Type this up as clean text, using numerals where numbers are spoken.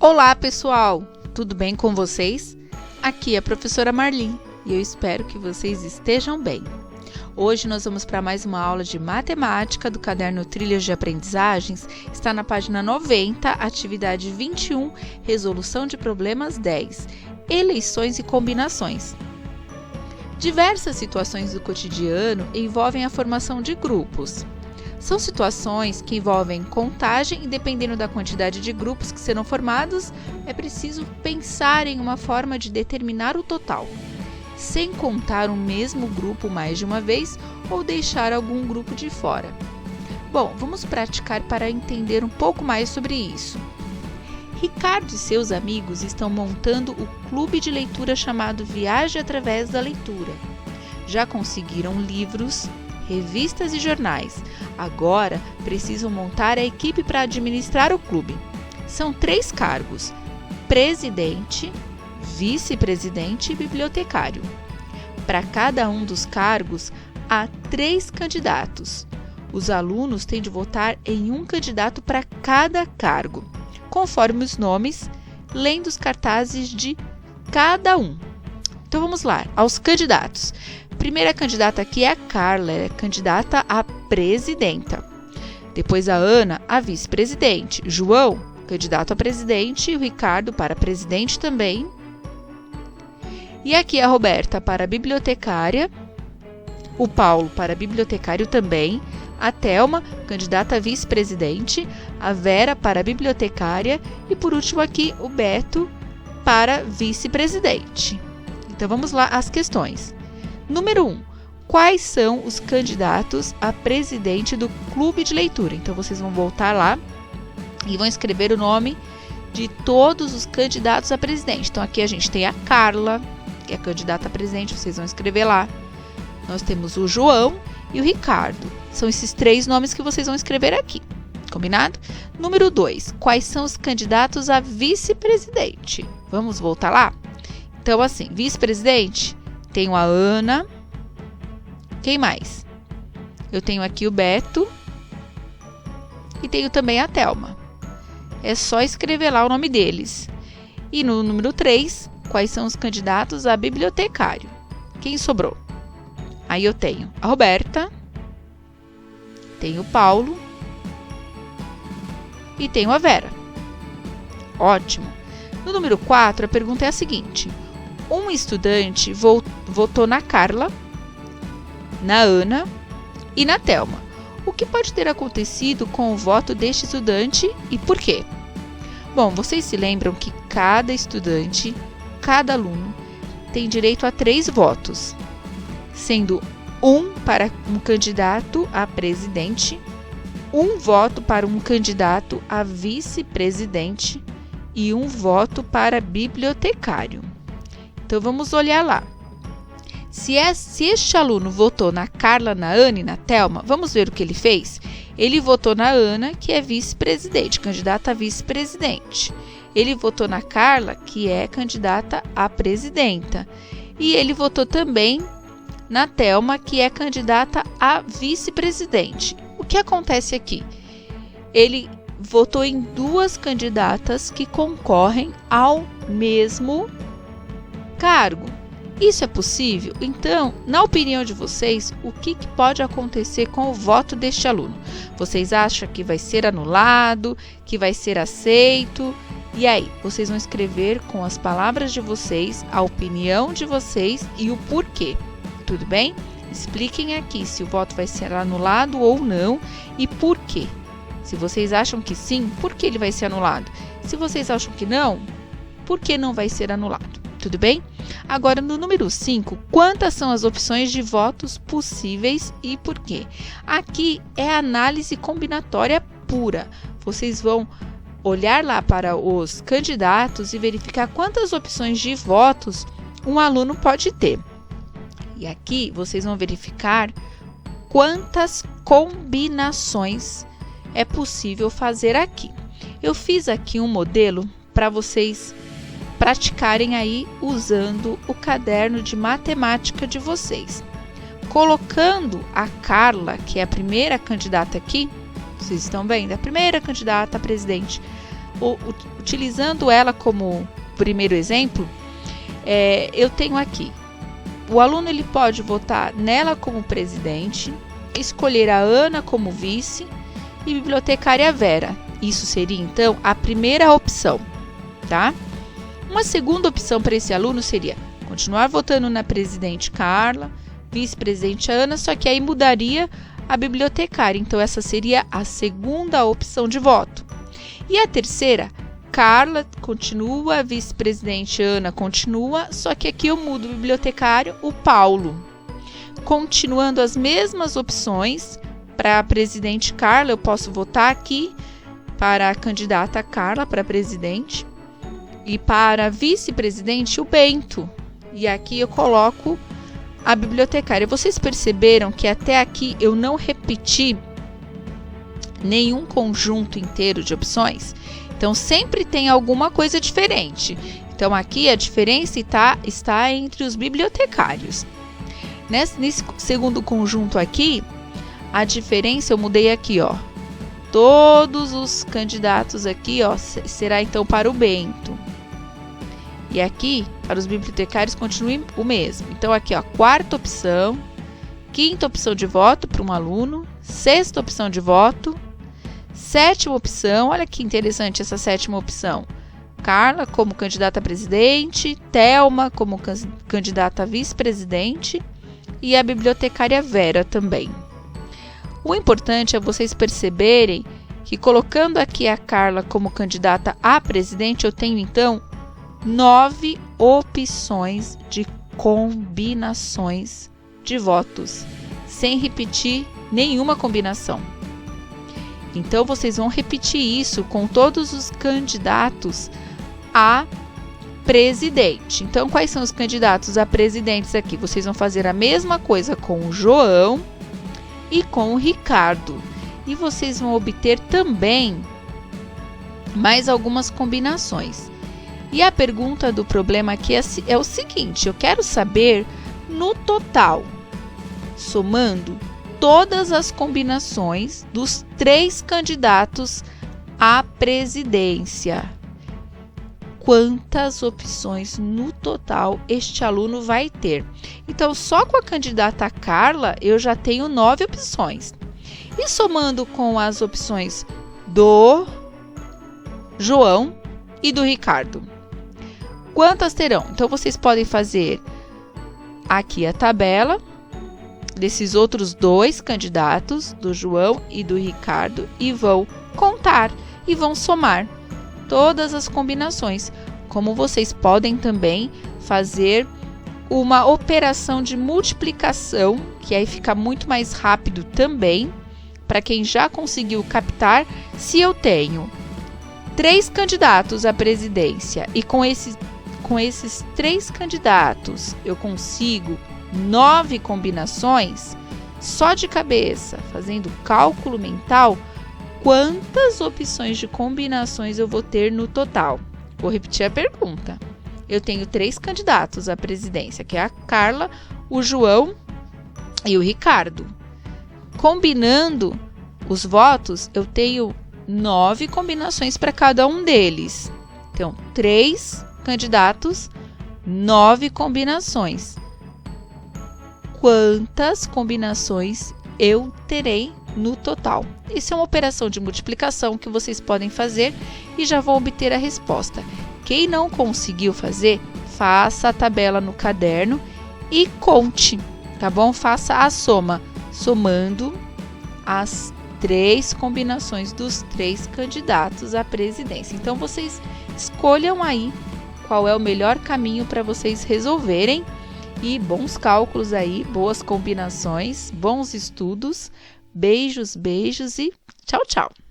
Olá, pessoal! Tudo bem com vocês? Aqui é a professora Marli e eu espero que vocês estejam bem. Hoje nós vamos para mais uma aula de matemática do caderno Trilhas de Aprendizagens. Está na página 90, atividade 21, resolução de problemas 10, eleições e combinações. Diversas situações do cotidiano envolvem a formação de grupos. São situações que envolvem contagem e, dependendo da quantidade de grupos que serão formados, é preciso pensar em uma forma de determinar o total, sem contar o mesmo grupo mais de uma vez ou deixar algum grupo de fora. Bom, vamos praticar para entender um pouco mais sobre isso. Ricardo e seus amigos estão montando o clube de leitura chamado Viagem através da Leitura. Já conseguiram livros, revistas e jornais. Agora precisam montar a equipe para administrar o clube. São 3 cargos: presidente, vice-presidente e bibliotecário. Para cada um dos cargos, há 3 candidatos. Os alunos têm de votar em um candidato para cada cargo, conforme os nomes, lendo os cartazes de cada um. Então vamos lá, aos candidatos. Primeira candidata aqui é a Carla, ela é candidata a presidenta. Depois a Ana, a vice-presidente. João, candidato a presidente, e o Ricardo para presidente também. E aqui a Roberta para bibliotecária, o Paulo para bibliotecário também, a Thelma, candidata a vice-presidente, a Vera para bibliotecária e por último aqui o Beto para vice-presidente. Então vamos lá às questões. Número 1. Quais são os candidatos a presidente do clube de leitura? Então, vocês vão voltar lá e vão escrever o nome de todos os candidatos a presidente. Então, aqui a gente tem a Carla, que é candidata a presidente, vocês vão escrever lá. Nós temos o João e o Ricardo. São esses 3 nomes que vocês vão escrever aqui. Combinado? Número 2. Quais são os candidatos a vice-presidente? Vamos voltar lá? Então, assim, vice-presidente... Tenho a Ana. Quem mais? Eu tenho aqui o Beto. E tenho também a Thelma. É só escrever lá o nome deles. E no número 3, quais são os candidatos a bibliotecário? Quem sobrou? Aí eu tenho a Roberta. Tenho o Paulo. E tenho a Vera. Ótimo. No número 4, a pergunta é a seguinte. Um estudante votou na Carla, na Ana e na Thelma. O que pode ter acontecido com o voto deste estudante e por quê? Bom, vocês se lembram que cada estudante, cada aluno, tem direito a 3 votos, sendo um para um candidato a presidente, um voto para um candidato a vice-presidente e um voto para bibliotecário. Então, vamos olhar lá. Se este aluno votou na Carla, na Ana e na Thelma, vamos ver o que ele fez? Ele votou na Ana, que é vice-presidente, candidata a vice-presidente. Ele votou na Carla, que é candidata a presidenta. E ele votou também na Thelma, que é candidata a vice-presidente. O que acontece aqui? Ele votou em 2 candidatas que concorrem ao mesmo cargo. Isso é possível? Então, na opinião de vocês, o que pode acontecer com o voto deste aluno? Vocês acham que vai ser anulado, que vai ser aceito? E aí, vocês vão escrever com as palavras de vocês, a opinião de vocês e o porquê. Tudo bem? Expliquem aqui se o voto vai ser anulado ou não e por quê. Se vocês acham que sim, por que ele vai ser anulado? Se vocês acham que não, por que não vai ser anulado? Tudo bem? Agora, no número 5, quantas são as opções de votos possíveis e por quê? Aqui é análise combinatória pura. Vocês vão olhar lá para os candidatos e verificar quantas opções de votos um aluno pode ter. E aqui vocês vão verificar quantas combinações é possível fazer aqui. Eu fiz aqui um modelo para vocês praticarem aí usando o caderno de matemática de vocês. Colocando a Carla, que é a primeira candidata aqui, vocês estão vendo? A primeira candidata a presidente. utilizando ela como primeiro exemplo, eu tenho aqui, o aluno ele pode votar nela como presidente, escolher a Ana como vice e bibliotecária Vera. Isso seria, então, a primeira opção, tá? Uma segunda opção para esse aluno seria continuar votando na presidente Carla, vice-presidente Ana, só que aí mudaria a bibliotecária. Então, essa seria a segunda opção de voto. E a terceira, Carla continua, vice-presidente Ana continua, só que aqui eu mudo o bibliotecário, o Paulo. Continuando as mesmas opções, para a presidente Carla, eu posso votar aqui para a candidata Carla para presidente. E para a vice-presidente, o Bento. E aqui eu coloco a bibliotecária. Vocês perceberam que até aqui eu não repeti nenhum conjunto inteiro de opções? Então, sempre tem alguma coisa diferente. Então, aqui a diferença está entre os bibliotecários. Nesse segundo conjunto aqui, a diferença eu mudei aqui, ó. Todos os candidatos aqui, ó, será então para o Bento. E aqui, para os bibliotecários, continue o mesmo. Então, aqui, ó, quarta opção, quinta opção de voto para um aluno, sexta opção de voto, sétima opção, olha que interessante essa sétima opção. Carla como candidata a presidente, Thelma como candidata a vice-presidente e a bibliotecária Vera também. O importante é vocês perceberem que colocando aqui a Carla como candidata a presidente, eu tenho então 9 opções de combinações de votos, sem repetir nenhuma combinação. Então, vocês vão repetir isso com todos os candidatos a presidente. Então, quais são os candidatos a presidentes aqui? Vocês vão fazer a mesma coisa com o João e com o Ricardo. E vocês vão obter também mais algumas combinações. E a pergunta do problema aqui é o seguinte: eu quero saber no total, somando todas as combinações dos 3 candidatos à presidência, quantas opções no total este aluno vai ter. Então, só com a candidata Carla, eu já tenho 9 opções. E somando com as opções do João e do Ricardo, quantas terão? Então, vocês podem fazer aqui a tabela desses outros 2 candidatos, do João e do Ricardo, e vão contar e vão somar todas as combinações. Como vocês podem também fazer uma operação de multiplicação, que aí fica muito mais rápido também, para quem já conseguiu captar. Se eu tenho 3 candidatos à presidência e com esses 3 candidatos eu consigo 9 combinações, só de cabeça, fazendo cálculo mental, quantas opções de combinações eu vou ter no total? Vou repetir a pergunta. Eu tenho 3 candidatos à presidência, que é a Carla, o João e o Ricardo. Combinando os votos, eu tenho 9 combinações para cada um deles. Então, 3 candidatos, 9 combinações. Quantas combinações eu terei no total? Isso é uma operação de multiplicação que vocês podem fazer e já vão obter a resposta. Quem não conseguiu fazer, faça a tabela no caderno e conte, tá bom? Faça a soma, somando as 3 combinações dos 3 candidatos à presidência. Então, vocês escolham aí qual é o melhor caminho para vocês resolverem. E bons cálculos aí, boas combinações, bons estudos. Beijos, beijos e tchau, tchau!